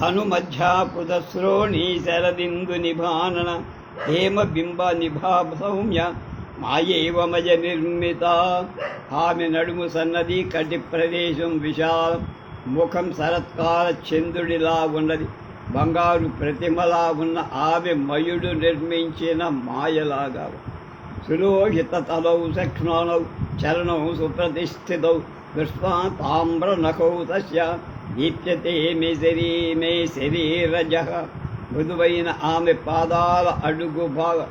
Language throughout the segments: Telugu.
తను మధ్యాపుదశ్రోణి శరదిందు నిభానన హేమబింబ నిభా సౌమ్య మాయేవమయ నిర్మిత. ఆమె నడుము సన్నది, కటి ప్రదేశం విశాలం, ముఖం శరత్కాల చంద్రుడిలా ఉన్నది. బంగారు ప్రతిమలా ఉన్న ఆమె మయుడు నిర్మించిన మాయలాగా. సులోహిత తలౌ సక్ష్మానౌ చరణౌ సుప్రతిష్ఠితౌ దృష్ట్వా తామ్రనఖౌ తస్య దీప్యతే మే శరీరజః. మృదువైన ఆమె పాదాల అడుగు భాగం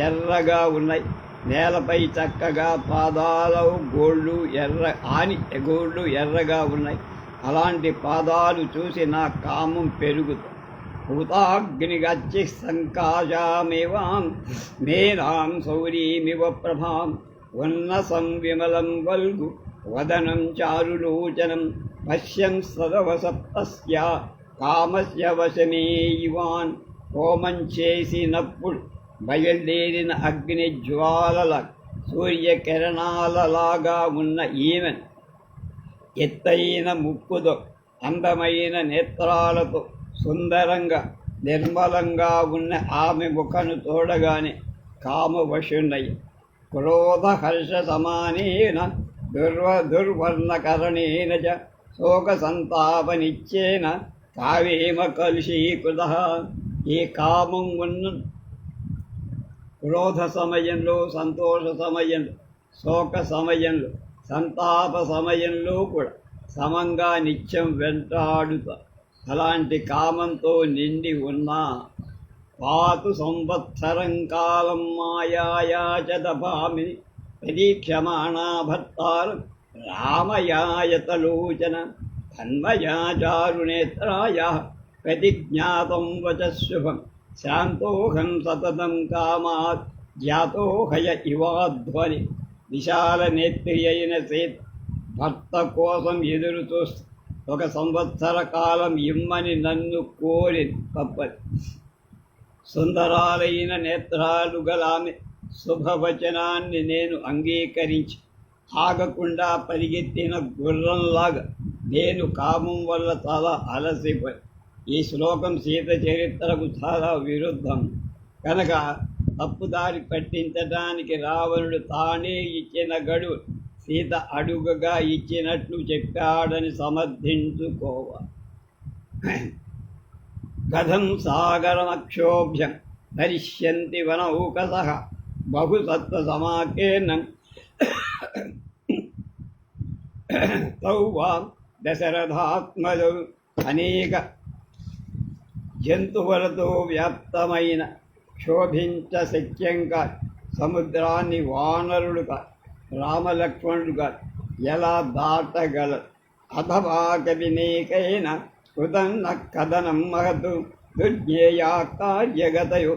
ఎర్రగా ఉన్నాయి. నేలపై చక్కగా పాదాలు గోళ్ళు ఎర్రగా ఉన్నాయి. అలాంటి పాదాలు చూసి నా కామం పెరుగుతుంది. హూతాగ్నిగచ్చి సంకాశామివాం మేనాం శౌరీమివ ప్రభాం ఉన్నసం విమలం వల్గు వదనం చారులోచనం పశ్యం సదవసప్తస్య కామస్య వశమే ఇవాన్. హోమం చేసినప్పుడు బయలుదేరిన అగ్ని జ్వాలల సూర్యకిరణాలలాగా ఉన్న ఈమెను ఎత్తైన ముక్కుతో, అందమైన నేత్రాలతో, సుందరంగా నిర్మలంగా ఉన్న ఆమె ముఖను చూడగానే కామవశున్నయ్య. క్రోధ హర్ష సమానేన దుర్వర్ణకరణేన చ శోక సంతాపనిచ్చేన కావేమ కలుషీకృత. ఈ కామం ఉన్న క్రోధ సమయంలో, సంతోష సమయంలో, శోక సమయంలో, సంతాప సమయంలో కూడా సమంగా నిత్యం వెంటాడుతా. అలాంటి కామంతో నిండి ఉన్నా పాతు సంవత్సరం కాలం మాయాయాచదభామిని ప్రదీక్షమాణా భర్తారం రామయాయతలోచన తన్మయాచారునేత్రాయ ప్రతిజ్ఞాతం వచశుభం శాంతోహం సతతం కామాత్ జాతోహయ ఇవాధ్వని. విశాల నేత్రి అయిన సీత భర్త కోసం ఎదురు చూస్తూ 1 సంవత్సర కాలం ఇమ్మని నన్ను కోరి తప్పది. సుందరాలైన నేత్రాలు గలామె శుభవచనాన్ని నేను అంగీకరించి ఆగకుండా పరిగెత్తిన గుర్రంలాగా నేను కామం వల్ల చాలా అలసిపోయి. ఈ శ్లోకం సీత చరిత్రకు చాలా విరుద్ధం కనుక తప్పుదారి పట్టించడానికి రావణుడు తానే ఇచ్చిన గడువు సీత అడుగగా ఇచ్చినట్లు చెప్పాడని సమర్థించుకోవాలి. కథం సాగరమక్షోభ్యం ధరిష్యంతి వనౌకసః బహుసత్వ సమాకేనం తౌ వా దశరథాత్మజౌ. అనేక జంతువులతో వ్యాప్తమైన శోభించ శక్యంగా సముద్రాన్ని వానరుడుగా రామలక్ష్మణుడుగా ఎలా దాటగలరు? అథవాక వినేకైన కృతన్న కథనం మహతు దుర్జ్ఞేయా కార్యగతయో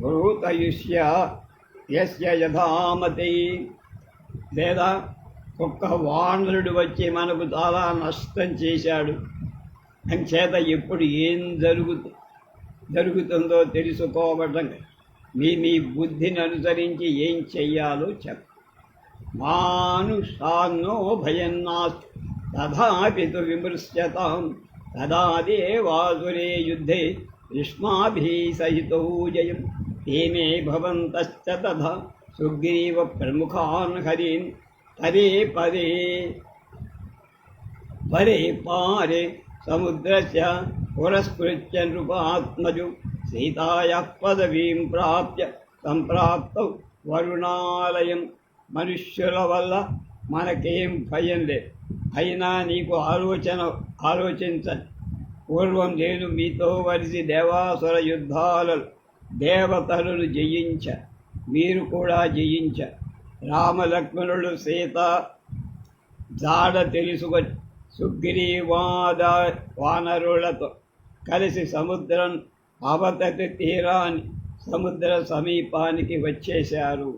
భూతయుష్య యస్య యథామతి. లేదా ఒక్క వానరుడు వచ్చి మనకు చాలా నష్టం చేశాడు అంచేత ఇప్పుడు ఏం జరుగుతుందో తెలుసుకోవడం మీ బుద్ధిని అనుసరించి ఏం చెయ్యాలో చెప్ప. మానుషాన్నో భయం నాస్తి తథాపి తు విమృశ్యతాం తదా దేవాసురే యుద్ధే యుష్మాభిः సహితో జయం. తేమే భవంతశ్చ తథా సుగ్రీవ ప్రముఖాన్ హరీన్ పదే పదే పరే పారే సముద్రస్య పురస్కృత్య నృపాత్మజు సీతాయాః పదవీం ప్రాప్య సంప్రాప్తౌ వరుణాలయం. మనుష్యుల వల్ల మనకేం భయం లేదు. అయినా నీకు ఆలోచించండి. పూర్వం నేను మీతో కలిసి దేవాసుర యుద్ధాలలో దేవతలను జయించారు, మీరు కూడా జయించారు. రామలక్ష్మణుడు సీత జాడ తెలుసుకొని సుగ్రీవాద వానరులతో కలిసి సముద్రం అవతలి తీరాన్ని సముద్ర సమీపానికి వచ్చేశారు.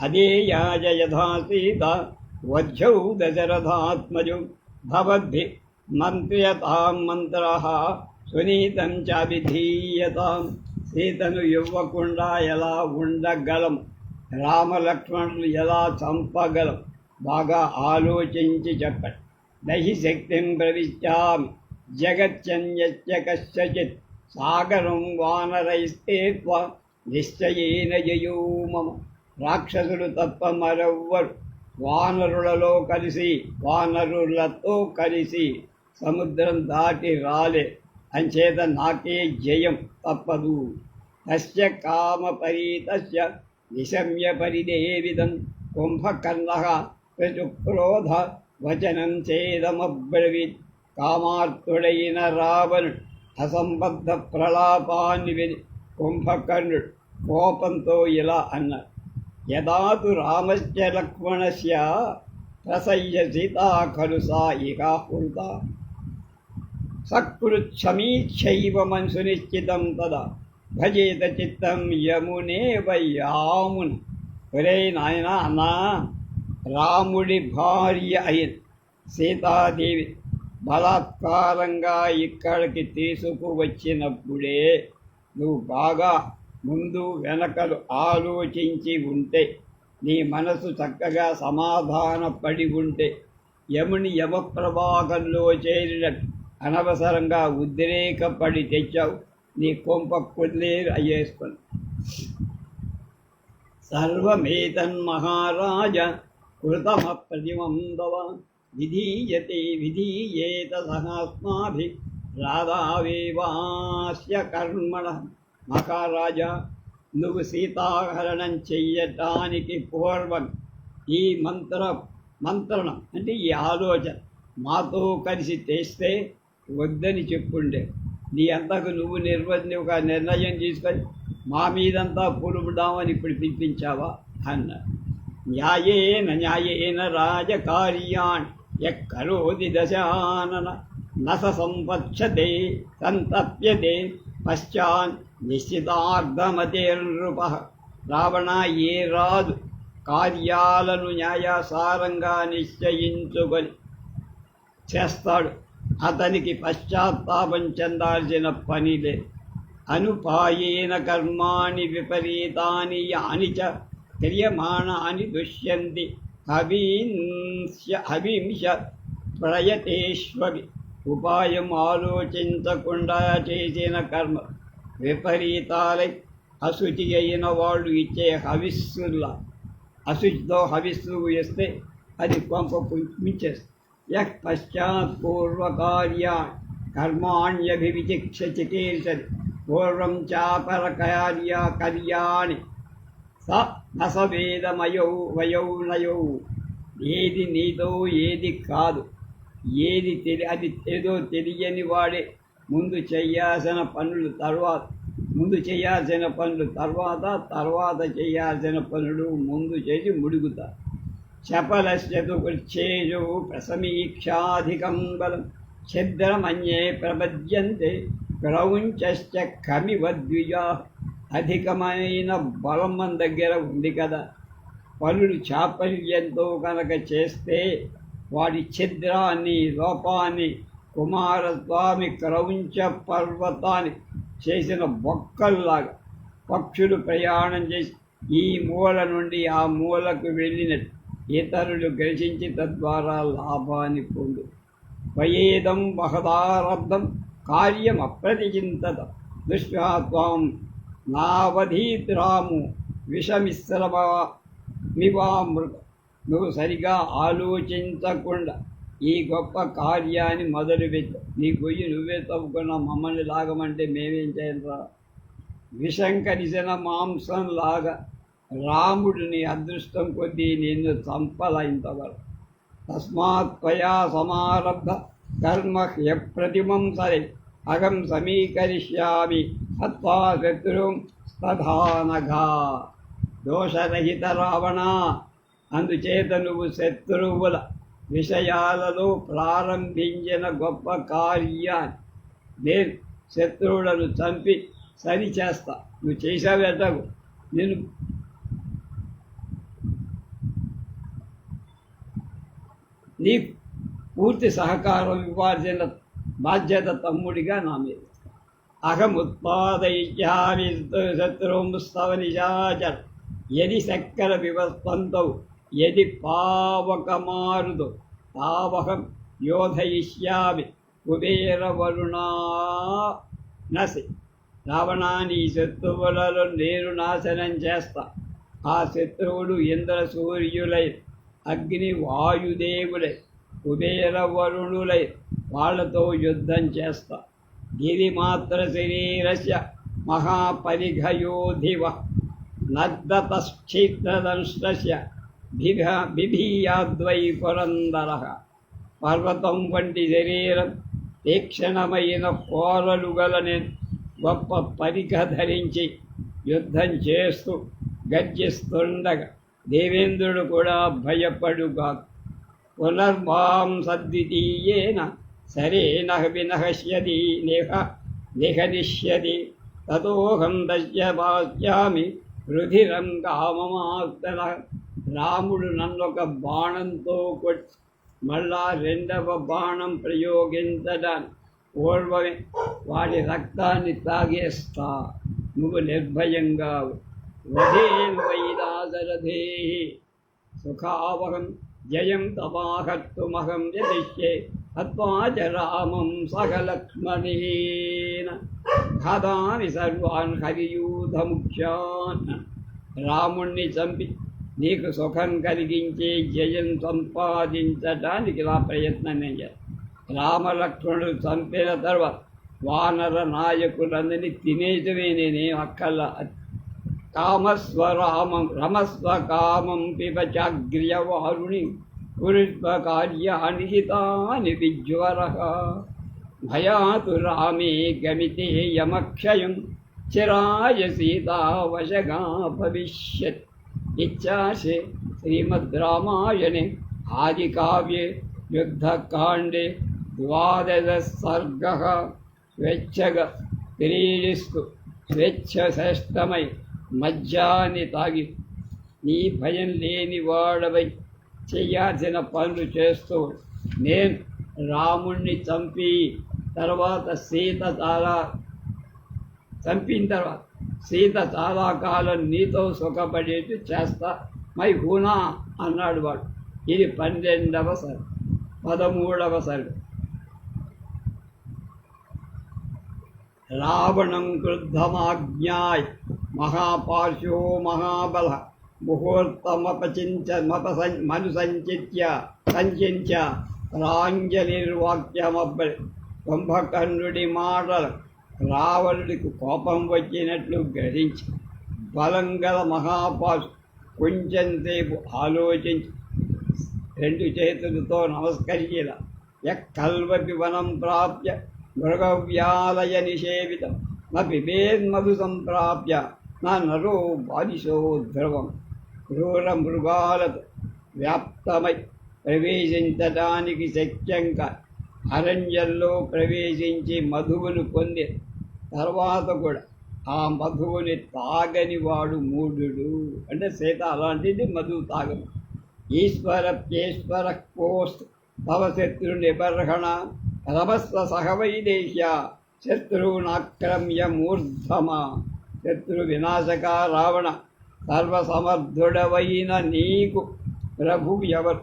అదే యాజ యథా సీత వధ్యౌ దశరథాత్మజు భవద్భి మంత్రియతాం మంత్రః సునీతం చాభిధీయతాం. సీతను ఇవ్వకుండా ఎలా ఉండగలం, రామలక్ష్మణులు ఎలా చంపగలం బాగా ఆలోచించి చెప్పండి. దహి శక్తిం ప్రవిశ్యామి జగచ్చన్యస్య కశ్చిత్ సాగరం వానరైస్తేత్వా నిశ్చయేన జయో మమ. రాక్షసులు తప్ప మరెవ్వరు వానరులతో కలిసి సముద్రం దాటి రాలే. అంచేత నాకే జయం తప్పదు. తస్య కామపరీతస్య నిశమ్య పరిదేవిదం కుంభకర్ణః ప్రచుక్రోధ వచనం చేదమబ్రవీత్. కామార్తుడైన రావణుడు అసంబద్ధ ప్రలాపాన్ని విని కుంభకర్ణుడు కోపంతో ఇలా అన్నాడు. యదాతు రామస్య లక్ష్మణస్య ప్రసయ్య సీతా ఖలు సా ఇహాహృత సకృచ్ఛమీక్షైవ మనసునిశ్చితం తదా భజేత చిత్తం యమునే వయ్యామున. ఒరే నాయన అన్నా, రాముడి భార్య అయిన సీతాదేవి బలాత్కారంగా ఇక్కడికి తీసుకువచ్చినప్పుడే నువ్వు బాగా ముందు వెనకలు ఆలోచించి ఉంటే, నీ మనసు చక్కగా సమాధానపడి ఉంటే, యముని యమప్రవాహంలో చేరినట్టు అనవసరంగా ఉద్రేకపడి తెచ్చావు. నీ కొంప కొల్లేరు అయ్యేసుకొని. సర్వమేతన్మహారాజ కృతమప్రతిమం తవ విధీయేత సహాస్మాభి రాధావేవాస్య కర్మణ. మహారాజా, నువ్వు సీతాహరణం చెయ్యటానికి పూర్వం ఈ మంత్రణం అంటే ఈ ఆలోచన మాతో కలిసి తెస్తే వద్దని చెప్పుండే. నీ అంతకు నువ్వు ఒక నిర్ణయం తీసుకొని మా మీదంతా పులుముదామని ఇప్పుడు పిలిపించావా అన్న. న్యాయేన రాజకార్యాన్ యక్కరోతి దశానన నస సంపచ్చతే సంతప్యతే పశ్చాన్ నిశ్చితార్థమతేర్నృప. రావణ, ఏ రాజు కార్యాలను న్యాయసారంగా నిశ్చయించుకొని చేస్తాడు అతనికి పశ్చాత్తాపం చెందాల్సిన పని లేదు. అనుపాయేన కర్మాణి విపరీతాని యాని చ క్రియమాణాని దుష్యంతి హవింశ ప్రయతేష్వవి. ఉపాయం ఆలోచించకుండా చేసిన కర్మ విపరీతాలై అశుచి అయిన వాళ్ళు ఇచ్చే హవిస్సుల్లా. అశుచితో హవిస్సు వేస్తే అది కొంప మించేస్తుంది. యః పశ్చాత్ పూర్వకార్యా కర్మాణ్యభివిచిక్ష చికీర్షతి పూర్వం చాపరకార్యాణి స నసవేదమయౌ వయౌ నయౌ. ఏది నీదో ఏది కాదు, అది ఏదో తెలియని వాడే ముందు చేయాల్సిన పనులు తర్వాత చేయాల్సిన పనులు ముందు చేసి ముడుగుతారు. చపలశ్చతు కృచ్ఛేజో ప్రసమీక్షాధికం బలం ఛిద్రమన్యే ప్రపద్యంతే క్రౌంచశ్చ కమివద్విజా. అధికమైన బలం మన దగ్గర ఉంది కదా, పనులు చాపల్యంతో కనుక చేస్తే వాడి ఛిద్రాన్ని లోపాన్ని కుమారస్వామి క్రౌంచ పర్వతాన్ని చేసిన బొక్కల్లాగా పక్షులు ప్రయాణం చేసి ఈ మూల నుండి ఆ మూలకు వెళ్ళినట్టు ఇతరులు గ్రహించి తద్వారా లాభాన్ని పొందు. వయేదం మహదారబ్ధం కార్యం అప్రతిచింతత దుష్టాత్వం నావధీత్ రాము విషమిశ్రమివామృత. నువ్వు సరిగా ఆలోచించకుండా ఈ గొప్ప కార్యాన్ని మొదలుపెట్టు. నీ గొయ్యి నువ్వే తవ్వుకున్నా మమ్మల్ని లాగమంటే మేమేం చేయాలరా? విషం కలిసిన మాంసంలాగా రాముడు నీ అదృష్టం కొద్దీ నిన్ను చంపలైంతవరకు. తస్మాత్ త్వయా సమారబ్ధ కర్మ హ్యప్రతిమం సరే అహం సమీకరిష్యామి హత్వా శత్రుం తథానఘా. దోషరహిత రావణ, అందుచేత నువ్వు శత్రువుల విషయాలలో ప్రారంభించిన గొప్ప కార్యాన్ని నేను శత్రువులను చంపి సరిచేస్తా. నువ్వు చేసావేటకు నేను నీ పూర్తి సహకారం ఇవ్వాల్సిన బాధ్యత తమ్ముడిగా నా మీద. అహముత్పాదయిష్యామి శత్రుంస్తవ నిశాచర యది శక్కర వివస్పంతౌ యది పావకమారుదో తావహం యోధయిష్యామి కుబేర వరుణా నసి. రావణా, నీ శత్రువులలో నేను నాశనం చేస్తా. ఆ శత్రువులు ఇంద్ర సూర్యులై, అగ్ని వాయుదేవులై, కుబేర వరుణులై, వాళ్లతో యుద్ధం చేస్తా. గిరిమాత్ర శరీరస్య మహాపరిఘయోధివ నర్దతశ్చిత్రదంష్టస్య బిభీయాద్వై పురందర. పర్వతం వంటి శరీరం, తీక్షణమైన కోరలు గల నేను గొప్ప పరిఘ ధరించి యుద్ధం చేస్తూ గర్జిస్తుండగా దేవేంద్రుడు కూడా భయపడుగా. పునర్మాం సద్వితీయేన సరేణ వినహస్యతి నిహనిష్యతి తతోహం దశ్యమాస్యామి రుధిరం కామమాస్తర. రాముడు నన్నొక బాణంతో కొట్టి మళ్ళా రెండవ బాణం ప్రయోగించడానికి పూర్వమే వాడి రక్తాన్ని తాగేస్తా. నువ్వు నిర్భయంగా వధేన్ వైదాసరథే సుఖావహం జయం తమాహర్తుమహం యదిష్యే హత్వా చ రామం సహలక్ష్మణేన ఖదాని సర్వాన్ హరియూధముఖ్యాన్. రాముణ్ణి చంపి నీకు సుఖం కలిగించే జయం సంపాదించడానికి నా ప్రయత్నం చేయాలి. రామలక్ష్మణుడు చంపిన తర్వాత వానర నాయకులందరినీ తినేయటమే నేనేం అక్కల్లా. కామస్వరామం రమస్వ కామం పిబచాగ్ర్యవారుణి కురుష్వ కార్యాని హితాని విజ్వర. భయాతు రామే గమితే యమక్షయం చిరాయ సీతావశగా భవిష్యత్. ఇచ్చాశే శ్రీమద్ రామాయణే ఆదికావ్యే యుద్ధకాండే 12 సర్గః. స్వేచ్ఛగా క్రీడిస్తూ స్వేచ్ఛశ్రేష్టమై మద్యాన్ని తాగి నీ భయం లేని వాడవై చేయాల్సిన పనులు చేస్తూ నేను రాముణ్ణి చంపిన తర్వాత సీత చాలా కాలం నీతో సుఖపడేట్టు చేస్తా మై హూనా అన్నాడు వాడు. ఇది 12వ సర్గ. 13వ సర్గ. రావణం క్రుద్ధమాజ్ఞాయ మహాపార్శ్వో మహాబల సంచింత్య ప్రాంజలిర్వాక్యమబ్బలి. కుంభకర్ణుడి మాటలు రావణుడికి కోపం వచ్చినట్లు గ్రహించి బలం గల మహాపార్శ్వ కొంచెంసేపు ఆలోచించి 2 చేతులతో నమస్కరించిన యక్కల్వపి వనం ప్రాప్య మృగవ్యాలయ నిషేవితం నిబేన్మధు సంప్రాప్య నరో బాలిశో ధ్రువం. క్రూర మృగాలతో వ్యాప్తమై ప్రవేశించడానికి శక్యంగా అరణ్యంలో ప్రవేశించి మధువును పొంది తర్వాత కూడా ఆ మధువుని తాగని వాడు మూఢుడు. అంటే సీత అలాంటిది మధువు తాగదు. ఈశ్వరప్యేశ్వర కోస్త్ తవ శత్రు నిబర్హణ రమస్వ సహవైదేహ్య శత్రువునాక్రమ్య మూర్ధమా. శత్రు వినాశక రావణ, సర్వసమర్థుడవైన నీకు ప్రభు ఎవరు?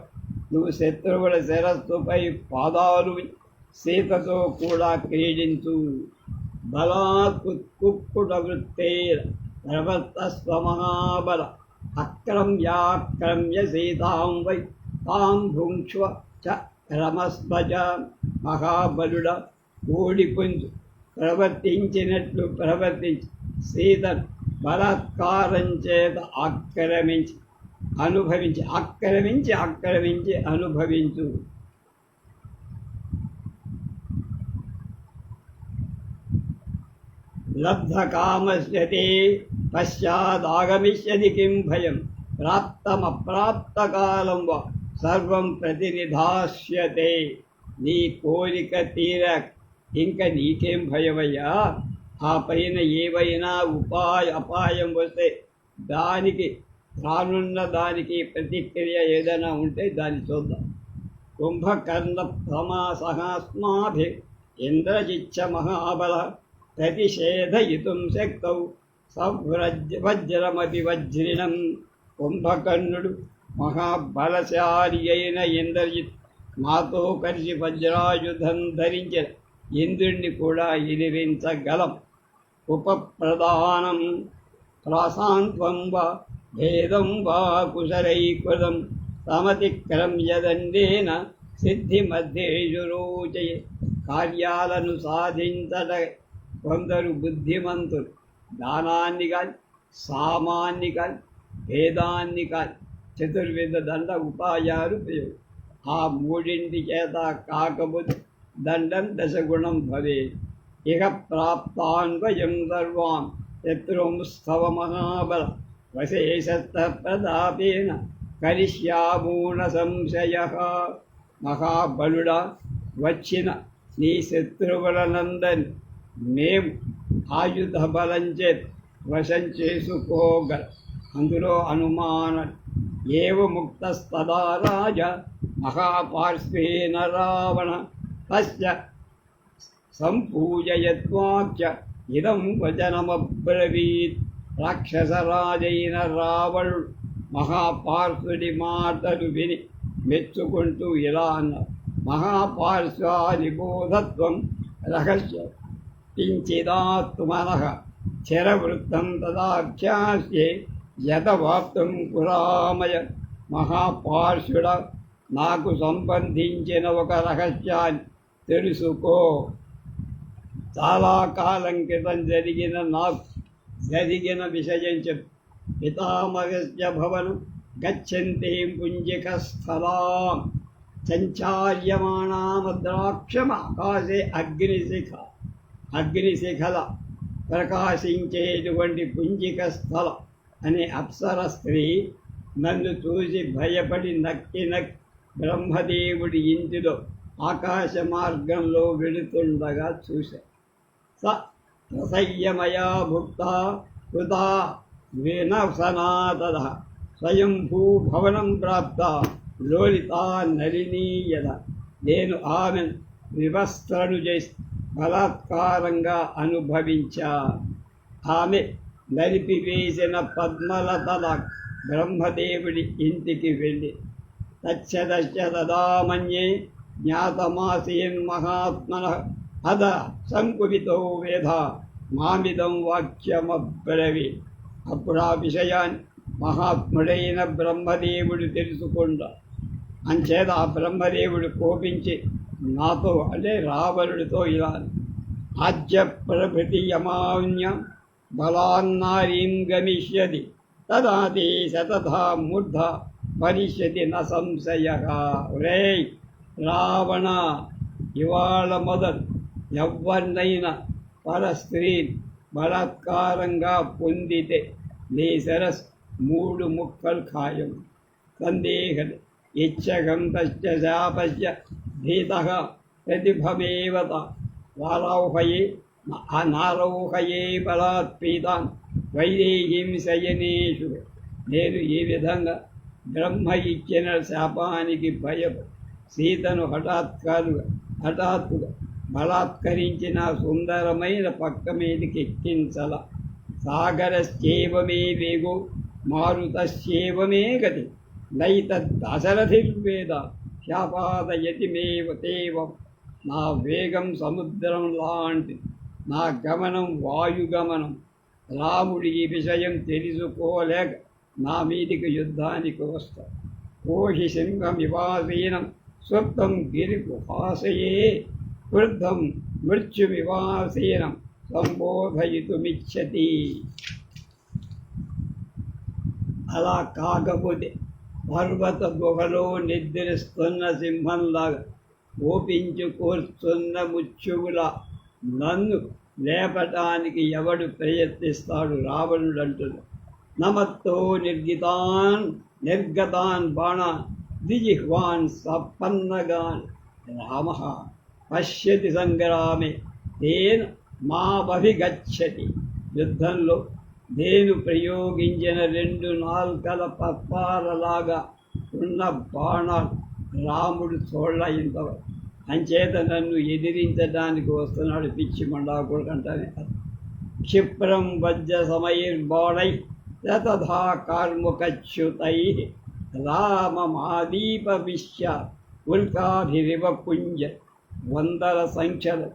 నువ్వు శత్రువుల శిరస్సుపై పాదాలు సీతతో కూడా క్రీడించు. బలాత్కుక్కుట వృత్తేర ప్రవర్తస్వ మహాబల అక్రమ్యాక్రమ్య సీతాం వై తాం భుంక్ష్వ చ రమస్వజ. మహాబలుడ, ఓడిపుంజు ప్రవర్తించినట్లు ప్రవర్తించి సీతను బలాత్కారం చేత ఆక్రమించి అనుభవించు. లబ్ధకామస్యతే పశ్చాదాగమిష్యతి కిం భయం ప్రాప్తమప్రాప్తకాలం వా సర్వం ప్రతినిధాస్యతే. నీ కోరిక తీరాక ఇంక నీకేం భయమయ్యా? ఆ పైన ఏవైనా అపాయం వస్తే దానికి రానున్న దానికి ప్రతిక్రియ ఏదైనా ఉంటే దాన్ని చూద్దాం. కుంభకర్ణ సమాసహాస్మాభి ఇంద్రజిచ్చ మహాబల ప్రతిషేధయితుం శక్తౌ వజ్రమపి వజ్రిణం. కుంభకర్ణుడు మహాబలశాలి అయిన ఇంద్రజిత్ మాతో కలిసి వజ్రాయుధం ధరించిన ఇంద్రుణ్ణి కూడా ఎదిరించగలం. ఉపప్రదానం ప్రాసాంత్వం వా భేదం వా కుశలైకృతం సమతిక్రమ్యదండేన సిద్ధిమధ్యేషు రోచయే. కార్యాలను సాధించట కొందరు బుద్ధిమంతులు దానాన్ని కాని, సామాన్ని కాని, భేదాన్ని కాని చతుర్విధ దండ ఉపాయాలు ప్రయోగం. ఆ మూడింటి చేత కాకపోతే దండం దశగుణం భవే. ఇక ప్రాప్తాన్వయం సర్వాన్ శత్రుంస్తవ మహాబల వశేషత్త ప్రతాపేన కరిష్యామూన సంశయ. మహాబలుడా, వచ్చిన నీ శత్రువులనందని మేము ఆయుధ బలంచే వశం చేసుకోగల, అందులో అనుమానం. ఏవ ముక్తస్తదా రాజా మహాపార్శ్వేన రావణ తస్య సంపూజయత్వాక్య ఇదం వచనమబ్రవీత్. రాక్షసరాజైన రావణుడు మహాపార్శ్వుడి మాటలు విని మెచ్చుకుంటూ ఇలా అన్నారు. మహాపార్శ్వానిబోధత్వం రహస్య కించిదాత్మనః చరవృత్తం తదాఖ్యాస్యే యథవాప్తం కురామయ. మహాపార్శ్వుడ, నాకు సంబంధించిన ఒక రహస్యాన్ని తెలుసుకో. చాలా కాలం క్రితం జరిగిన విషయం చెప్పు. పితామహస్య భవనం గచ్చంతీం పుంజికస్థలాం సంచార్యమాణామద్రాక్షమాకాశే అగ్నిశిఖల ప్రకాశించేటువంటి పుంజిక స్థలం అనే అప్సర స్త్రీ నన్ను చూసి భయపడి నక్కి బ్రహ్మదేవుడి ఇంటిలో ఆకాశ మార్గంలో వెళుతుండగా చూశా. ససయ్యమయా భుక్త కృతా వినసనాతద స్వయంభూ భవనం ప్రాప్త లోలితా నలినీయద. నేను ఆమెను వివస్త్రను చేసి బలాత్కారంగా అనుభవించా. ఆమె నలిపివేసిన పద్మలతల బ్రహ్మదేవుడి ఇంటికి వెళ్ళి తచ్చదదామన్యే జ్ఞాతమాసీన్ మహాత్మన అద సంకుపితో వేద మామిదం వాక్యమబ్రవి. అప్పుడు ఆ విషయాన్ని మహాత్ముడైన బ్రహ్మదేవుడు తెలుసుకుంటా. అంచేత ఆ బ్రహ్మదేవుడు కోపించి నాతో అంటే రావణుడితో ఇలా, ఆజ్య ప్రభృతి యమాన్య బలాన్నారీం గమిష్యతి తదాది శతథా మూర్ధ పరిష్యతి న సంశయ. రేయ్ రావణ, ఇవాళ మొదలు ఎవరినైనా పరస్త్రీ బలాత్కారంగా పొందితే నీ శరస్ 3 ముక్కలు ఖాయం. సందేహ ఇచ్చగం తస్య శాపస్య భీతః ప్రతిభమేవత వారౌహయే నారౌహయే బలాత్పీతాన్ వైదేహీం శయనేషు. నేను ఈ విధంగా బ్రహ్మ ఇచ్చిన శాపానికి భయపడి సీతను హఠాత్తుగా బలాత్కరించిన సుందరమైన పక్క మీదకి ఎక్కించల. సాగరశ్చేవమే వేగో మారుతశ్చేవమే గతి నైతద్దశరథిర్వేద శాపాదయతి మేవ తేవం. నా వేగం సముద్రం లాంటి, నా గమనం వాయుగమనం. రాముడు ఈ విషయం తెలుసుకోలేక నా మీదికి యుద్ధానికి వస్తాడు. కోహి సింహమివాసీనం స్వప్నం గిరిగుహాశయే వృద్ధం మృత్యుమివాసీనం సంబోధయితుమిచ్చతి. అలా కాకపోతే పర్వత గుహలో నిద్రిస్తున్న సింహంలాగా ఓపించు కూర్చున్న ముత్యువులా నన్ను లేపటానికి ఎవడు ప్రయత్నిస్తాడు? రావణుడు అంటున్నాడు. నమత్తో నిర్గతాన్ బాణాన్ ద్విజిహ్వాన్ సపన్నగాన్ రామ పశ్యతి సంగ్రామే తేన మావభిగచ్చతి. యుద్ధంలో నేను ప్రయోగించిన 2 నాల్కల పప్పారలాగా ఉన్న బాణాలు రాముడు చూడలేంతవరకు. అంచేత నన్ను ఎదిరించడానికి వస్తున్నాడు పిచ్చి మండాకుడు అంటానే. క్షిప్రం వజ్ర సమైర్బాణై తథా కార్ముకచ్యుతై రామమాదీపవిశ్య ఉల్కాభిరివ పుంజ వందల సంఖ్యలో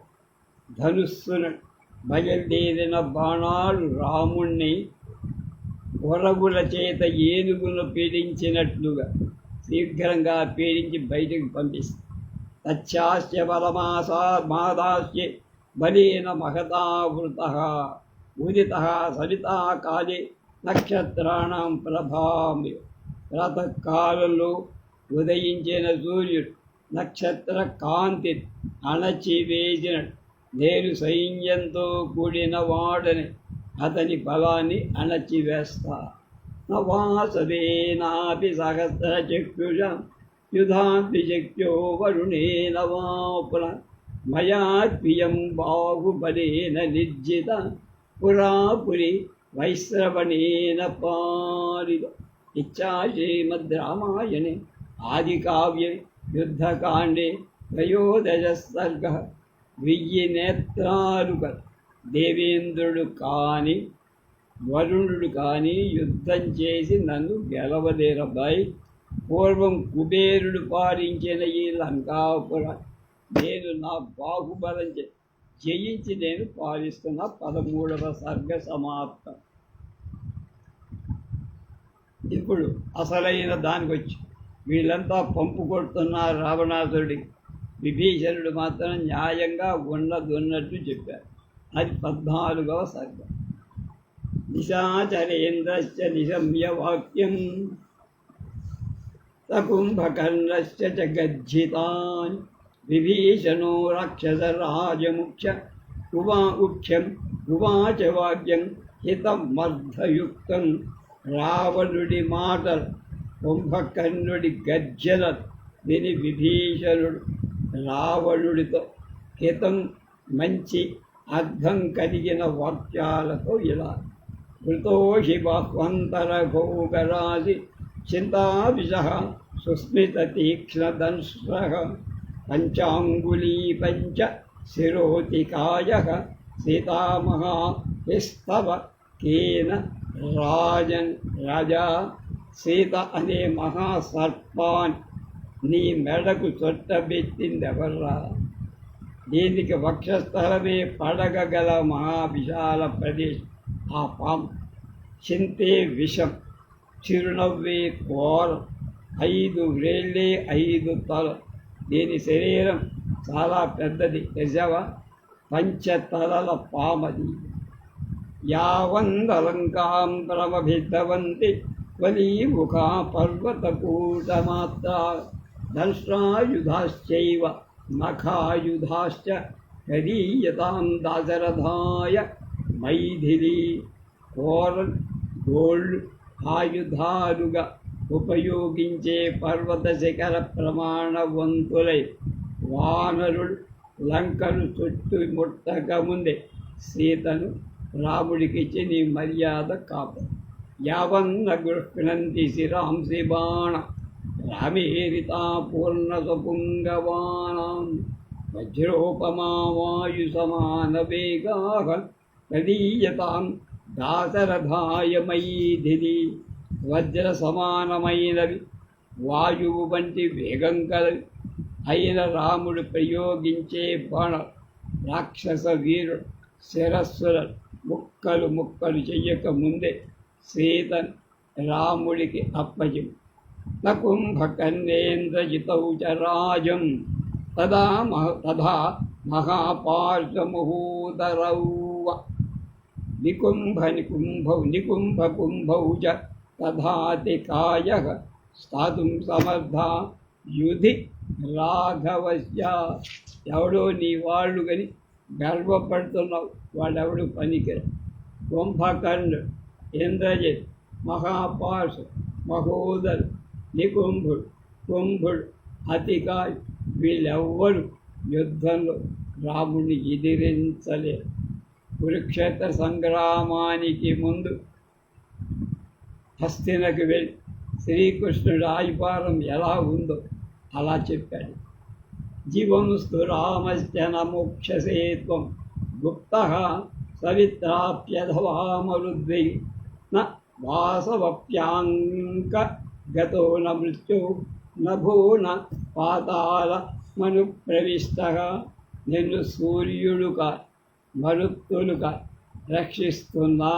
ధనుస్సును బయలుదేరిన బాణాలు రాముణ్ణి కొరగుల చేత ఏనుగును పీడించినట్లుగా శీఘ్రంగా పీడించి బయటికి పంపిస్తుంది. తచ్చాస్య మాదాస్య బలేన మహతావృత ఉదిత సవితా కాలే నక్షత్రాణం ప్రభామి. ప్రాతకాలంలో ఉదయించిన సూర్యుడు నక్షత్ర కాంతి అణచివేసిన నేను సైన్యంతో కూడిన వాడని అతని బలాన్ని అణచివేస్తా. నవాసవేనాపి సహస్రచక్షుష యుధాంతి శక్త్యో వరుణేన వాపున మయా ప్రియం బాహుబలేన నిర్జిత పురాపురి వైశ్రవణేన పారిత. ఇచ్చా శ్రీమద్ రామాయణే ఆదికావ్యే యుద్ధకాండే త్రయోదశ సర్గ. 1000 నేత్రాలు దేవేంద్రుడు కాని వరుణుడు కానీ యుద్ధం చేసి నన్ను గెలవలేరబ్బాయి. పూర్వం కుబేరుడు పాలించిన ఈ లంకాపురం నేను నా బాహుబలం జయించి నేను పాలిస్తున్న 13వ సర్గ సమాప్తం. ఇప్పుడు అసలైన దానికి వచ్చి వీళ్ళంతా పంపు కొడుతున్నారు రావణాసురుడికి. విభీషణుడు మాత్రం న్యాయంగా ఉన్నట్టు చెప్పారు. అది 14వ సర్గం. నిశాచరేంద్రశ్చ నిశమ్య వాక్యం సకుంభకర్ణశ్చ చ గజ్జితాన్ విభీషణో రాక్షసరాజముఖ్య ఉవాచ వాక్యం హితమర్థయుక్తం. రావణుడి మాటలు కుంభకర్ణుడి గర్జన విని విభీషణుడు రావణుడితో హితం మంచి అర్థం కలిగిన వాక్యాలతో ఇలా కృతోషి బహ్వంతర భోగరాశి చింతావిష సుస్మిత తీక్ష్ణదంశ్ర పంచాంగుళీ పంచ శిరోతికాయ సీతామహా స్తవ కేన రాజన్ రాజా. సీత అనే మహాసర్పాన్ నీ మెడకు చుట్టబెట్టిందెవర్రా? దీనికి వక్షస్థలమే పడగగల మహావిశాల ప్రదేశం. ఆ పాము చింతే విషం, చిరునవ్వే కోరం, 5 వ్రేళ్ళే 5 తల. దీని శరీరం చాలా పెద్దది. యజవ పంచతలల పామది. యావందలంకాం ప్రమభిద్దవంతి వలీముఖా పర్వతకూటమాత్ర దంష్ట్రాయుధాశ్చైవ నఖాయుధాశ్చ కరీయతాం దాశరథాయ మైథిలి. కోరల్ గోళ్ళు ఆయుధాలుగా ఉపయోగించే పర్వత శిఖర ప్రమాణవంతులై వానరుడు లంకను చుట్టుముట్టక ముందే సీతను రాముడికిచ్చి నీ మర్యాద కాపు. యావన్న గృహ్ణంతి శిరాంసి బాణ రామేరితా పూర్ణసపుంగవానాం వజ్రోపమా వాయు సమాన వేగాః ప్రదీయతాం దాశరథాయ మైథిలి. వజ్ర సమానమైనవి వాయువు వంటి వేగం కలవి అయిన రాముడు ప్రయోగించే బాణ రాక్షస వీరుడు శిరస్సుల ముక్కలు చెయ్యక ముందే సీతను రాముడికి అప్పజం. కుంభకర్ణేంద్రజితౌ చ రాజం తదా మహాపార్శ్వముహూదరౌ నికుంభ చ తథాతికాయః స్థాతుం సమర్థా యుధి రాఘవస్య. ఎవడో నీ వాళ్ళు గని గర్వపడుతున్నావు, వాడెవడు పనికిరా. కుంభకర్ణుడు, ఇంద్రజిత్, మహాపార్శ్వ, మహోదరు, నికుంభుడు, కుంభుడు, అతికాయ్ వీళ్ళెవ్వరు యుద్ధంలో రాముడిని ఎదిరించలేరు. కురుక్షేత్ర సంగ్రామానికి ముందు హస్తినకు వెళ్ళి శ్రీకృష్ణుడు ఆయుపారం ఎలా ఉందో అలా చెప్పాడు. జీవంస్తు రామశ్చన మోక్షసేత్వం గుప్త సవిత్రాప్యధవామరుద్వై న వాసవప్యాంక గతో న మృత్యు నభూన పాతాళ మను ప్రవిష్టగా నిన్ను సూర్యుడుగా మరుత్తులుగా రక్షిస్తున్నా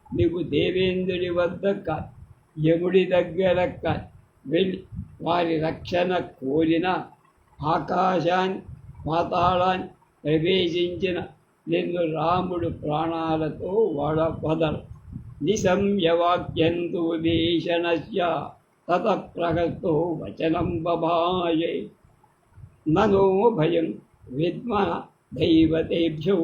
నీకు దేవేంద్రుడి వద్దక యముడి దగ్గరక వెళ్ళి వారి రక్షణ కోరిన ఆకాశాన్ని పాతాళాన్ని ప్రవేశించిన నిన్ను రాముడు ప్రాణాలతో వదలు. నిశమ్యవాక్యంతు భీషణస్య తత ప్రగతో వచనం బభాయే ననో భయం విద్మః దైవతేభ్యో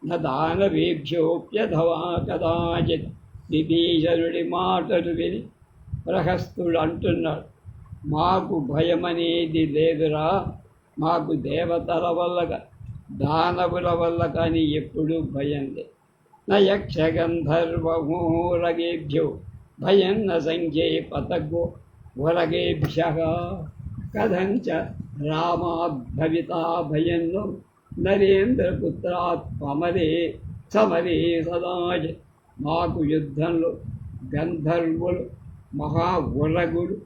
న దానవేభ్యోప్యథవా కదాచిత్. విభీషణుడి మాటలు విని ప్రహస్తుడు అంటున్నాడు, మాకు భయమనేది లేదురా, మాకు దేవతల వల్ల దానవుల వల్ల కానీ ఎప్పుడూ భయం లేదు. న యక్షగంధర్వమూరగేభ్యో భయం న సంఖ్యే పతగో వరగేభ్యః కథంచ రామాద్భవితా భయంలో నరేంద్రపుత్రాత్ పమరే సమరే సదాజ. మాకు యుద్ధంలో గంధర్వులు మహాగురగుడు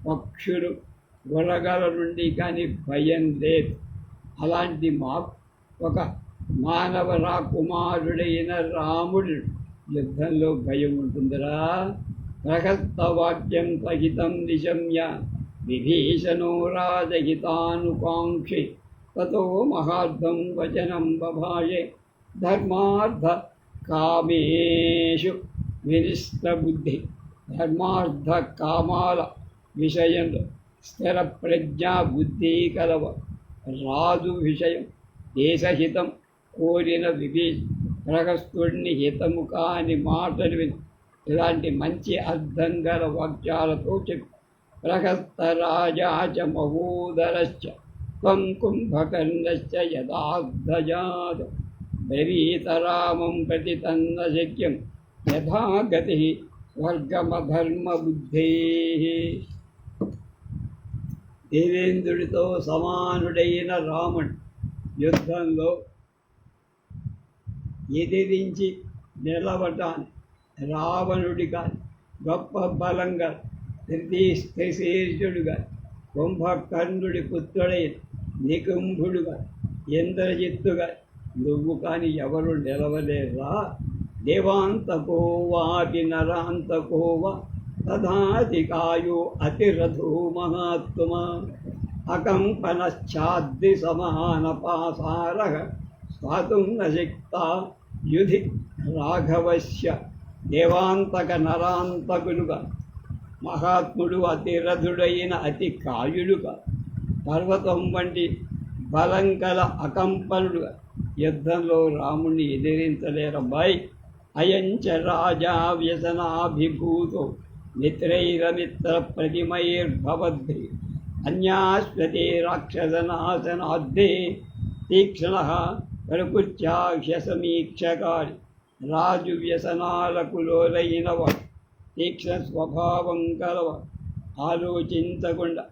పక్షులు గురగల నుండి కానీ భయం లేదు. అలాంటి మాకు ఒక మానవ రాకుమారుడైన రాముడు యుద్ధంలో భయం ఉంటుందిరా. ప్రహస్తవాక్యం సహితం నిశమ్య విభీషణో రాజహితానుకాంక్షి తతో మహార్థం వచనం బభాయే. ధర్మార్థ కామేషు వినిష్టబుద్ధి, ధర్మార్థ కామాల విషయంలో స్థిర ప్రజ్ఞా బుద్ధి కలవ రాజు విషయం దేశహితం కోరిన ప్రహస్తుడిని హితము కాని మాటలు విని ఇలాంటి మంచి అర్థం గల వాక్యాలతో చెప్పి ప్రహస్త రాజాచ మహోదరశ్చ త్వం కుంభకర్ణశ్చ యథార్థజాత బ్రవీతరామం ప్రతి తన్న శక్యం యథా గతి స్వర్గమధర్మబుద్ధే. దేవేంద్రుడితో సమానుడైన రాముడు యుద్ధంలో ఎదిరించి నిలవటాన్ని రావణుడిగా గొప్ప బలంగా త్రిశీర్షుడుగా కుంభకర్ణుడి పుత్రుడైన నికుంభుడుగా ఇంద్రజిత్తుగా నువ్వు కానీ ఎవరు నిలవలేరా. దేవాంతకో వాపి నరాంతకో వా తథాధికాయో అతిరథో మహాత్మా అకంపనశ్చాద్ది సమానపాసారః స్వాతుం న శక్తా యుధి రాఘవస్య. దేవాంతక నరాంతకులుగా మహాత్ముడు అతిరథుడైన అతి కాయుడుగా పర్వతం వంటి బలం కల అకంపనుడుగా యుద్ధంలో రాముణ్ణి ఎదిరించలేరబ్బాయి. అయంచ రాజా వ్యసనాభిభూతో మిత్రైరమిత్ర ప్రతిమైర్భవద్భి అన్యాశ్వతే రాక్షసనాశనాద్ధే తీక్ష్ణ ప్రకృత్యాక్షసమీక్షకారి. రాజు వ్యసనాలకు లోలైనవాడు, తీక్ష్ణ స్వభావం కలవాడు, ఆలోచించకుండా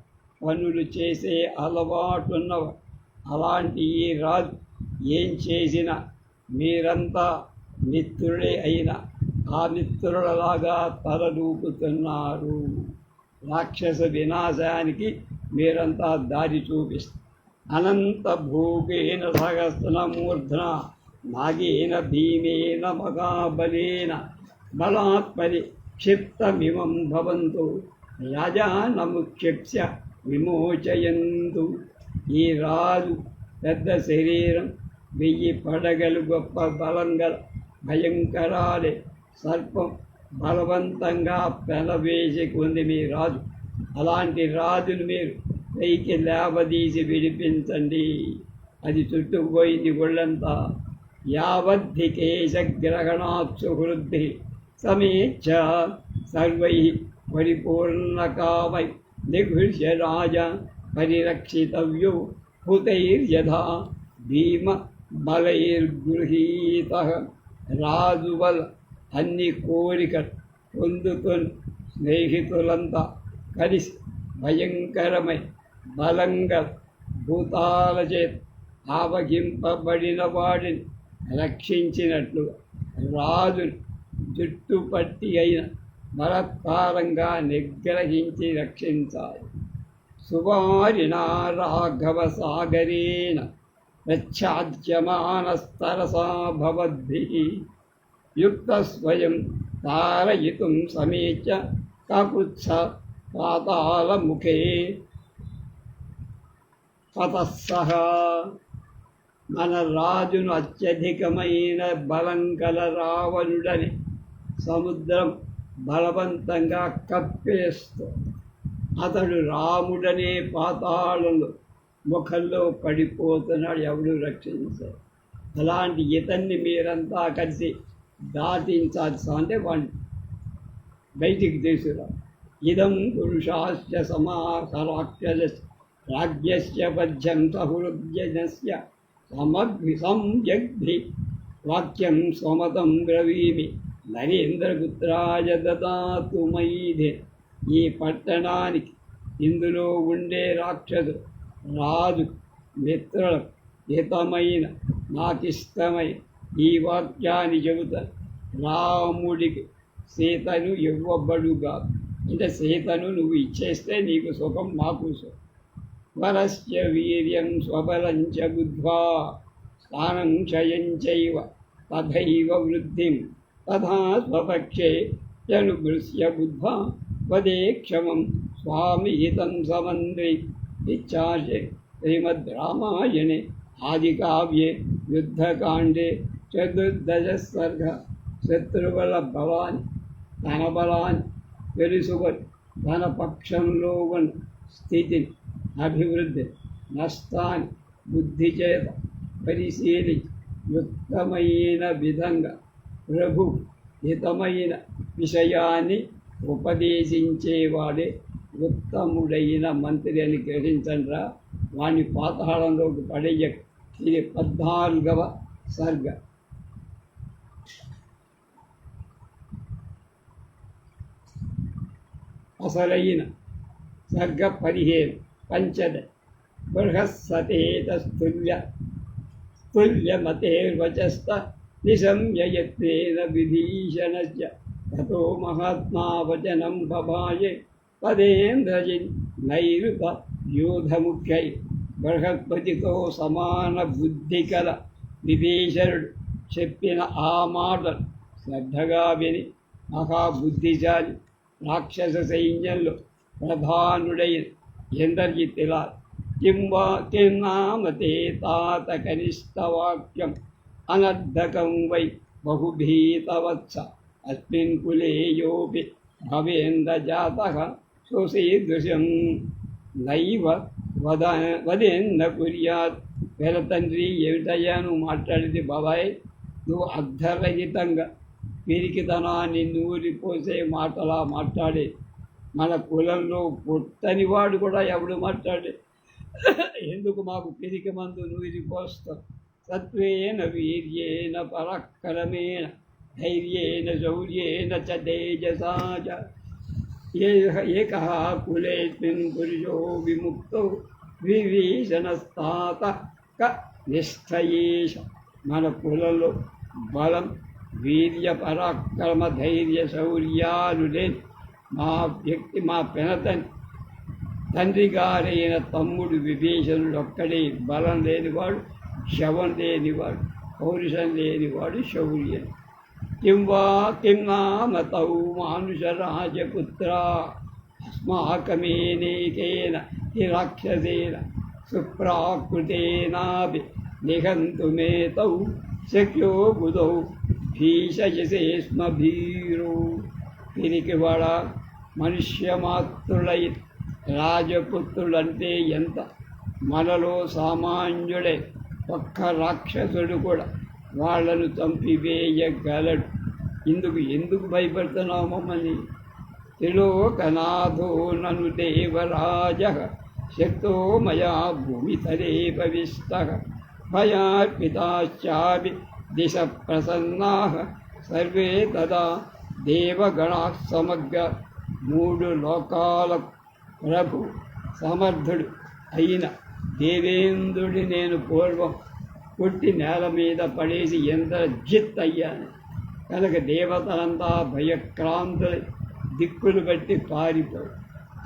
పనులు చేసే అలవాటున్నవాడు. అలాంటి ఈ రాజు ఏం చేసినా మీరంతా మిత్రుడే అయినా ఆ మిత్రులలాగా తలదూపుతున్నారు. రాక్షస వినాశానికి మీరంతా దారి చూపిస్తారు. అనంత భూగేన సహస్రమూర్ధన నాగేన భీమేన మహాబలేన బలాత్మని క్షిప్తమిమం భవంతు రాజానముక్షిప్య విమోచయంతు. ఈ రాజు పెద్ద శరీరం, 1000 పడగలు, గొప్ప బలం గల భయంకరాలే సర్పం బలవంతంగా పెనవేసుకుంది మీ రాజు. అలాంటి రాజును మీరు పైకి లేవదీసి విడిపించండి. అది చుట్టుకుపోయింది ఒళ్ళంతా. యావద్ధికేశగ్రహణాత్ సుహృద్ధి సమేచ్ఛ సర్వై పరిపూర్ణకామై నిఘృష్య రాజా పరిరక్షితవ్యో హుతైర్యథా భీమ బలైర్గృహీత. రాజు వల్ల అన్ని కోరికలు పొందుతున్న స్నేహితులంతా కలిసి భయంకరమై బలంగా భూతాల చేత ఆవగింపబడిన వాడిని రక్షించినట్లు రాజును జుట్టుపట్టి అయిన బలత్కారంగా నిగ్రహించి రక్షించాలి. సువారిణా రాఘవ సాగరేణ ప్రచ్ఛాద్యమానస్తరసా భవద్భిః యుక్తస్వయం తారయితుం సమేత్య కాకుత్స పాతాళముఖే తతఃసః. మన రాజును అత్యధికమైన బలం గల రావణుడని సముద్రం బలవంతంగా కప్పేస్తూ అతడు రాముడనే పాతాళంలో ముఖంలో పడిపోతున్నాడు. ఎవడు రక్షించారు? అలాంటి ఇతన్ని మీరంతా కలిసి దాటించాల్సి అంటే వాడిని బయటికి తీసుకురా. ఇదం పురుషాశ్చ సమాసరాక్షస రాజ్యస్య పద్యం సహృద్యజస్య సంయగ్ధి వాక్యం స్వమతం బ్రవీమి నరేంద్రపుత్రాయ దదాతు మైదే. ఈ పట్టణానికి ఇందులో ఉండే రాక్షసు రాజు మిత్రులకు హితమైన నాకిష్టమైన ఈ వాక్యాన్ని చెబుతాను. రాముడికి సీతను ఇవ్వబడుగా, అంటే సీతను నువ్వు ఇచ్చేస్తే నీకు సుఖం, మాకు సుఖం. వరస్య వీర్యం స్వబలం చ బుద్ధ్వా స్థానం క్షయం చైవ తథైవ వృద్ధిం తథా స్వపక్షే జనుగృహ్య బుద్ధ్వా వదే క్షమం స్వామి హితం సమంద్రి. ఇచ్చార్యే శ్రీమద్ రామాయణే ఆదికావ్యే యుద్ధకాండే చతుర్దశ సర్గ. శత్రువుల బలాన్ని తన బలాన్ని తెలుసుకొని తన పక్షంలో ఉన్న స్థితిని, అభివృద్ధి, నష్టాన్ని బుద్ధి చేత పరిశీలించి యుక్తమైన విధంగా ప్రభు హితమైన విషయాన్ని ఉపదేశించేవాడే ఉత్తముడైన మంత్రి అని గ్రహించండిరా. వాణ్ణి పాతాళంలోకి పడేయ. ఇది 14వ సర్గ. అసలైన సర్గ 15 పంచద. బృహస్సతేతస్తుల్యమతేర్వచస్త నిశమ్యయత్నేన విభీషణస్య తతో మహాత్మా వచనం బభాయే పదేంద్రజిన్ నైరుత యూధముఖ్యై. బృహస్పతితో సమాన బుద్ధి కల విభీషణుడు చెప్పిన ఆ మాటలు శ్రద్ధగా విని మహాబుద్ధిశాలి రాక్షస సైన్యంలో ప్రధానుడైన ఇంద్రజిత్తులా కిన్నామతే తాత కనిష్టవాక్యం అనర్ధకం వై బహుభీతవత్స అస్మిన్ కులే యోపి భవేంద్రజాతః సుశీదృశం నైవ వదేన్న కుర్యాత్. వేల తండ్రి, ఏమిటయ్యా నువ్వు మాట్లాడేది బాబాయ్? నువ్వు అర్ధరహితంగా పిరికితనాన్ని నూరిపోసే మాటలా మాట్లాడే. మన కులంలో పుట్టని వాడు కూడా ఎవడు మాట్లాడే. ఎందుకు మాకు పిరికి మందు నూరిపోస్తాం? సత్వేన వీర్యేన పరాక్రమేణ ధైర్యేన శౌర్యేన చ తేజసా చ ఏకః కులేస్మిన్ పురుషో విముక్తో విభీషణస్తాత క నిష్ఠయేష. మన కులంలో బలం, వీర్య, పరాక్రమ, ధైర్య, శౌర్యాలు లేని మా పెనతని తండ్రి గారైన తమ్ముడు విభీషణుడు ఒక్కడే బలం లేనివాడు, శవం లేనివాడు, పౌరుషం లేనివాడు, శౌర్యం. కిం నామ తౌ మానుషరాజపుత్ర అస్మాకమేనేకేన హి రాక్షసేన సుప్రాకృతేనాపి నిఘంతుమే తౌ శక్యో బుధౌ భీషయసే స్మ భీరో. పిరికివాడ, మనుష్యమాత్రులై రాజపుత్రులంటే ఎంత? మనలో సామాన్యుడే ఒక్క రాక్షసుడు కూడా వాళ్లను చంపివేయగలడు. ఎందుకు భయపడుతున్నావు మమ్మల్ని? త్రిలోకనాథో నను దేవరాజ శక్తో మయా భూమితరే భవిష్టః భయార్పితాశ్చాపి దిశ ప్రసన్నాః సర్వే తదా దేవగణాః సమగ్ర. 3 లోకాల ప్రభు సమర్థుడు అయిన దేవేంద్రుడి నేను పూర్వం పుట్టి నేల మీద పడేసి ఇంద్రజిత్ అయ్యాను కనుక దేవతలంతా భయక్రాంతులై దిక్కులు బట్టి పారిపోయి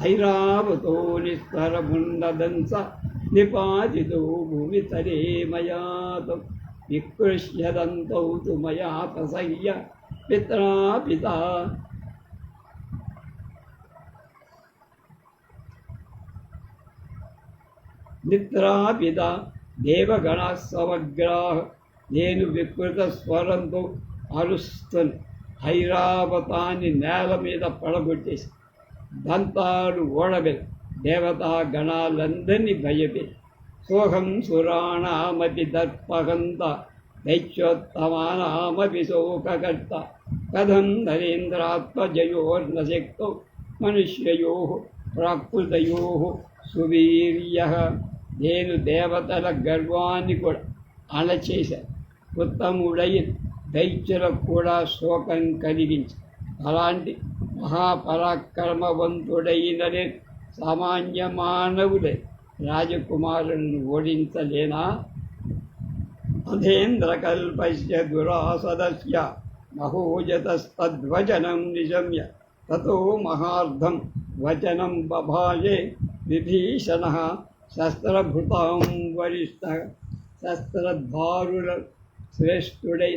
ఐరావతో నిస్వరమున్నదంస నిపాతితో భూమితరే మయాతం వికృష్యదంతౌ తు మయా ప్రసయ్య పిత్రాపిత మిత్రాపిత దేవగణ సమగ్రాహ నేను వికృత స్వరంతో అరుస్తున్న ఐరావతాన్ని నేల మీద పడగొట్టేసి దంతాలు ఓడబెట్టి దేవతా గణాలందరినీ భయపెట్టి సోహం సురాణామపి దర్పహంత దైత్యోత్తమానామపి శోకకర్త కథం నరేంద్రాత్మజయోర్నశక్తో మనుష్యయో ప్రాకృతయో సువీర్య నేను దేవతల గర్వాన్ని కూడా అణచేశాను. ఉత్తముడైన దైత్యులకు కూడా శోకం కలిగించి అలాంటి మహాపరాక్రమవంతుడైన సామాన్య మానవులే రాజకుమారులను ఓడించలేనా? అధేంద్రకల్పస్య దురాసదస్య మహోజతస్తద్వచనం నిశమ్య తతో మహార్థం వచనం బభాజే విభీషణః శస్త్రభృతాం వరిష్ఠ శస్త్రధారుల శ్రేష్ఠుడై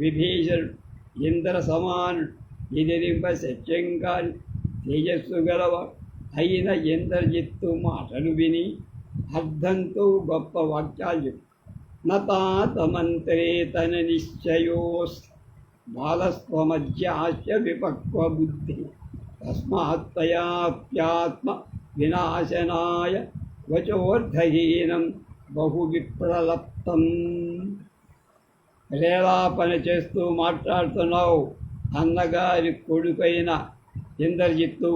విభీషణుడు ఇంద్ర సమానుడు ఎదిరింప సత్యం కాని తేజస్సు గలవ అయిన ఇంద్రజిత్తు మాటలు విని అర్థంతో గొప్ప వాక్యాలు నతాతమంత్రే తన నిశ్చయోస్ బాలస్వమధ్యాస్య విపక్వ బుద్ధి తస్మాత్తయాప్యాత్మ వినాశనాయ వచోర్ధహీనం బహు విప్రలప్తం. రేలాపన చేస్తూ మాట్లాడుతున్నావు అన్నగారి కొడుకైన ఇంద్రజిత్తు,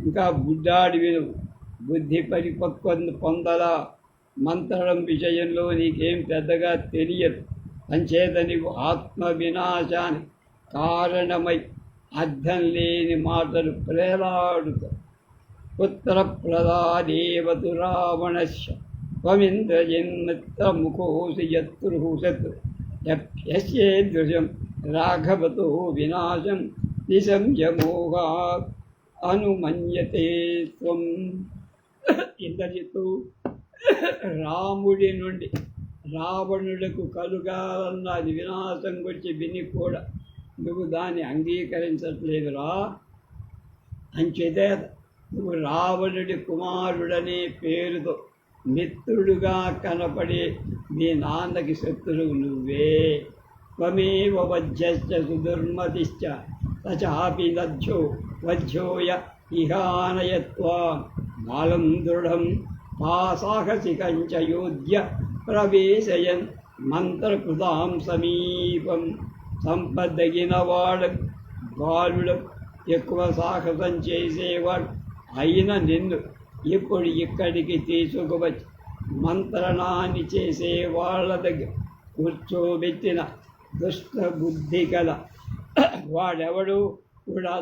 ఇంకా బుడ్డాడి విను, బుద్ధి పరిపక్వం పొందలా, మంత్రం విషయంలో నీకేం పెద్దగా తెలియదు, అంచేత నీవు ఆత్మ వినాశానికి కారణమై అర్థం లేని మాటలు ప్రేలాడుతావు. పుత్రప్రదాదేవతు రావణస్య త్వమింద్రజిన్మిత్రముఖోసి యత్రుః శత్రు యస్యేదృశం రాఘవతో వినాశం నిశంయమోహాత్ అనుమన్యతే త్వం. ఇంద్రజిత్తు, రాముడి నుండి రావణులకు కలుగాలన్నది వినాశం గురించి విని కూడా నువ్వు దాన్ని అంగీకరించట్లేదురా. అంచేతే నువ్వు రావణుడి కుమారుడనే పేరుతో మిత్రుడుగా కనపడే మీ నాన్నకి శత్రువు నువ్వే. త్వమేవ వజ్యశ్చ సుదుర్మతిశ్చ తచాపి లజ్జో వజ్యోయ ఇహానయత్వాం బాలం దృఢం పాసాహసికంచ యోధ్య ప్రవేశయన్ మంత్రకృతాం సమీపం. సంపదగిన వాడు బాలుడు, ఎక్కువ సాహసం చేసేవాడు అయిన నిన్ను ఇప్పుడు ఇక్కడికి తీసుకువచ్చి మంత్రణాన్ని చేసే వాళ్ళ దగ్గర కూర్చోబెట్టిన దుష్ట బుద్ధి కల వాడెవడు కూడా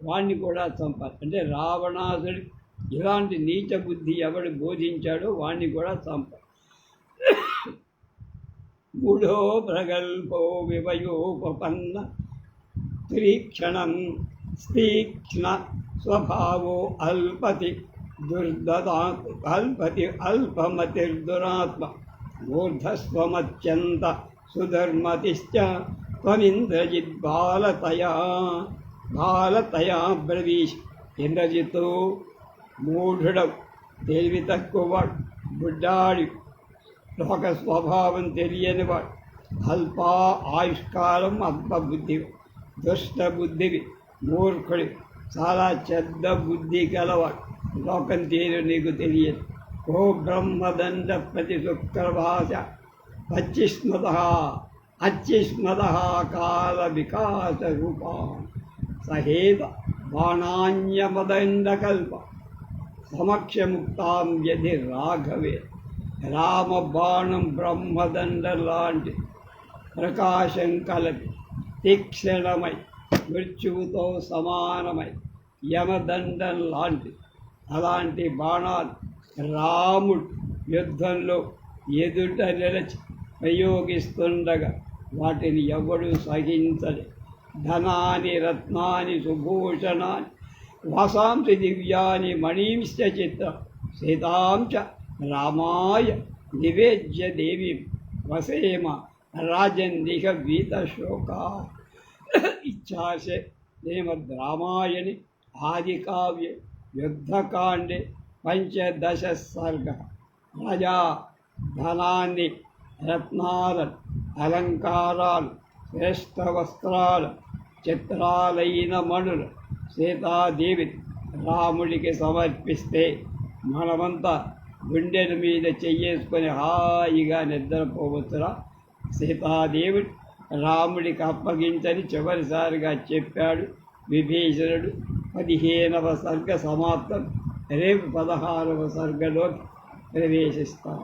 వాణ్ణి కూడా చంపాలి. అంటే రావణాసుడు ఇలాంటి నీచ బుద్ధి ఎవడు బోధించాడో వాణ్ణి కూడా చంపాలి. మూఢో ప్రగల్భో వివయోపన్న త్రీక్షణం స్తీక్ష్ణ స్వభావో అల్పతి అల్పమతిర్దురాత్మ మూర్ధస్వమత్యంత సుధర్మతిశ్చ త్వమింద్రజిత్ బాలతయా బ్రవీష్. ఇంద్రజిత్తు మూఢుడవు, తెలివి తక్కువవాడు, బుడ్డాడి, లోక స్వభావం తెలియనివాడు, అల్ప ఆయుష్కాలం, అల్ప బుద్ధివి, దుష్ట బుద్ధివి, మూర్ఖుడి, చాలా చెడ్డ బుద్ధి కలవాడు, లోకం తీరు నీకు తెలియదు. ఓ బ్రహ్మదండ ప్రతి శుక్రభాష అచ్చిస్మత కాల వికాస రూపా సహేత బాణాన్యమదండకల్ప సమక్షముక్తాం వ్యధి రాఘవే. రామబాణం బ్రహ్మదండ లాంటి ప్రకాశం కలది, తీక్షణమై, మృత్యువుతో సమానమై, యమదండం లాంటి అలాంటి బాణాలు రాముడు యుద్ధంలో ఎదుట నిలచి ప్రయోగిస్తుండగా వాటిని ఎవడూ సహించలే. ధనాని రత్నాని సుభూషణాన్ని వాసాంసి దివ్యాని మణీంశ్చ చిత్ర సీతాం చ రామాయ నివేద్య దేవీం వసేమ రాజన్నిహ వీతశోకా. ఇచ్చాసే శ్రీమద్ రామాయణి ఆదికావ్య యుద్ధకాండే పంచదశ సర్గ. రాజా ధనాన్ని, రత్నాలను, అలంకారాలు, శ్రేష్ఠ వస్త్రాలు, చిత్రాలైన మణులు సీతాదేవి రాముడికి సమర్పిస్తే మనమంతా గుండెల మీద చెయ్యేసుకొని హాయిగా నిద్రపోవచ్చురా. సీతాదేవుడు రాముడికి అప్పగించని చివరిసారిగా చెప్పాడు విభీషణుడు. 15వ సర్గ సమాప్తం. రేపు 16వ సర్గలోకి ప్రవేశిస్తాం.